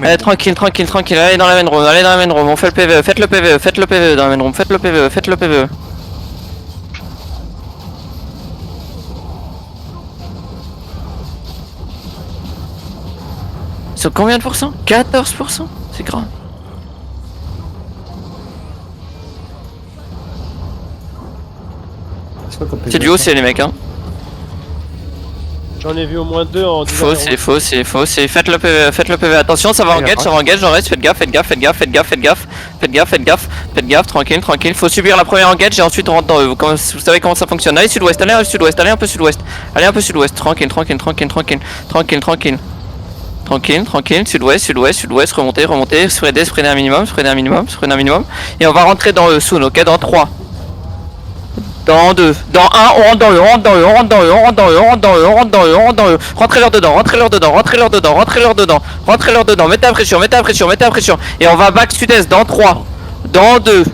Allez, tranquille, tranquille, tranquille, allez dans la main room, allez dans la main room, on fait le PVE, faites le PVE, faites le PVE dans la main room, faites le PVE, faites le PVE. Sur combien de pourcents? 14%? C'est grave. C'est du haut, c'est les mecs, hein. J'en ai vu au moins 2 en 10 Faux, c'est faux, c'est faux, c'est faites le PV, faites le PV, attention, ça va en gauge, j'en reste, faites gaffe, faites gaffe, faites gaffe, faites gaffe, faites gaffe, faites gaffe, faites gaffe, faites gaffe, tranquille, tranquille, faut subir la première engage et ensuite on rentre dans eux, vous savez comment ça fonctionne, allez sud-ouest, allez sud-ouest, allez un peu sud-ouest, allez un peu sud-ouest, tranquille, tranquille, tranquille, tranquille, tranquille, tranquille. Tranquille, tranquille, sud-ouest, sud-ouest, sud-ouest, remontez, remontez, spreadez un minimum, spreadez un minimum, spreadez un minimum. Et on va rentrer dans eux soon, ok, dans 3. Dans 2, dans 1, on rentre dans eux, on rentre dans eux, on rentre dans eux, on rentre dans eux, on rentre dans eux, on rentre dans eux, on rentre dans eux. Rentrez-leur dedans, rentrez-leur dedans, rentrez-leur dedans, rentrez-leur dedans, rentrez-leur dedans, mettez la pression, mettez la pression, mettez la pression. Et on va back sud-est dans 3, dans 2,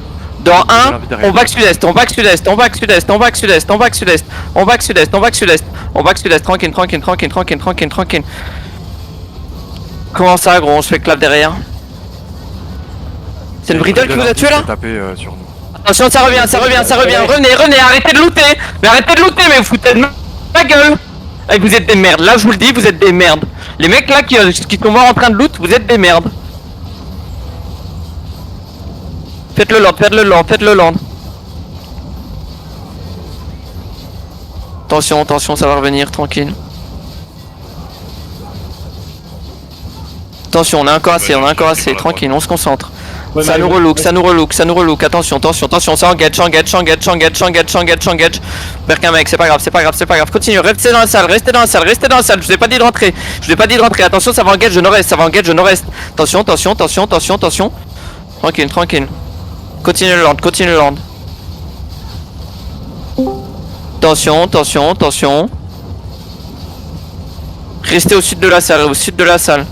dans 1, on back sud-est, on back sud-est, on back sud-est, on back sud-est, on back sud-est, on back sud-est, on back sud-est, on back sud-est, tranquille, tranquille, tranquille, tranquille, tranquille, tranquille. Comment ça gros, on se fait clap derrière? C'est le Bridle qui vous a tué là? Attention, ça revient, ça revient, ça revient, revenez, revenez, arrêtez de looter! Mais arrêtez de looter, mais vous foutez de ma gueule! Et vous êtes des merdes, là je vous le dis, vous êtes des merdes. Les mecs là qui sont morts en train de loot, vous êtes des merdes. Faites le land, faites le land, faites le land. Attention, attention, ça va revenir, tranquille. Attention, on a encore assez, tranquille, on se concentre. Ouais, ça nous relook, ça nous relook, ça nous relook, attention, attention, attention, ça engage, engage, engage, engage, engage, engage, engage. Berk un mec, c'est pas grave, c'est pas grave, c'est pas grave, continue, restez dans la salle, restez dans la salle, restez dans la salle, je vous ai pas dit de rentrer, je vous ai pas dit de rentrer, attention, ça va engage de nord-est, ça va engage de nord-est. Attention, attention, attention, attention, attention. Tranquille, tranquille. Continue le land, continue le land. Attention, attention, attention. Restez au sud de la salle, au sud de la salle.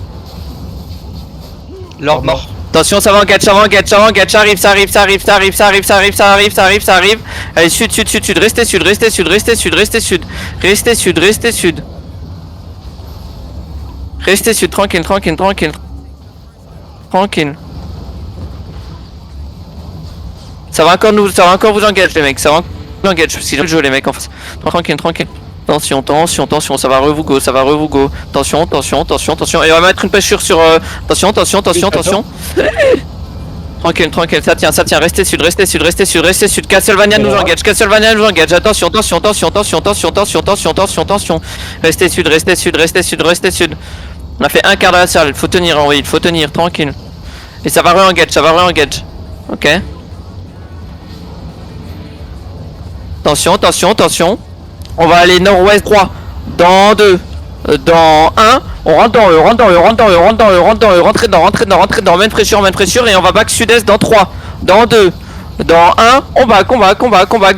Lord mort. Attention, ça va en catch, ça va en catch, ça va en catch, ça arrive, ça arrive, ça arrive, ça arrive, ça arrive, ça arrive, ça arrive, ça arrive, ça arrive. Allez, sud, sud, sud, sud, restez sud, restez sud, restez sud, restez sud, restez sud, restez sud. Restez sud, tranquille, tranquille, tranquille. Tranquille. Ça va encore vous engage les mecs, ça va encore vous engage, si je le jeu les mecs en face. Tranquille, tranquille. Attention, tension, tension, ça va revugo, ça va revugo. Attention, attention, attention, attention. Et on va mettre une pêchure sur. Attention, attention, attention, attention. Tranquille, tranquille, ça tient, restez sud, restez sud, restez sud, restez sud. Castlevania nous engage, Castlevania nous engage. Attention, attention, attention, attention, attention, attention, attention, attention, attention. Restez sud, restez sud, restez sud, restez sud. On a fait un quart de la salle, il faut tenir, oui, il faut tenir, tranquille. Et ça va re-engage, ça va re-engage. Ok. Attention, attention, attention. On va aller nord-ouest 3, dans 2, dans 1, on rentre dans eux, rentre dans eux, rentre dans eux, rentre dans eux, rentre dans eux, rentrez dedans, rentrez dedans, rentrez dedans, main pressure et on va back sud-est dans 3, dans 2, dans 1, on back, on back, on back, on back.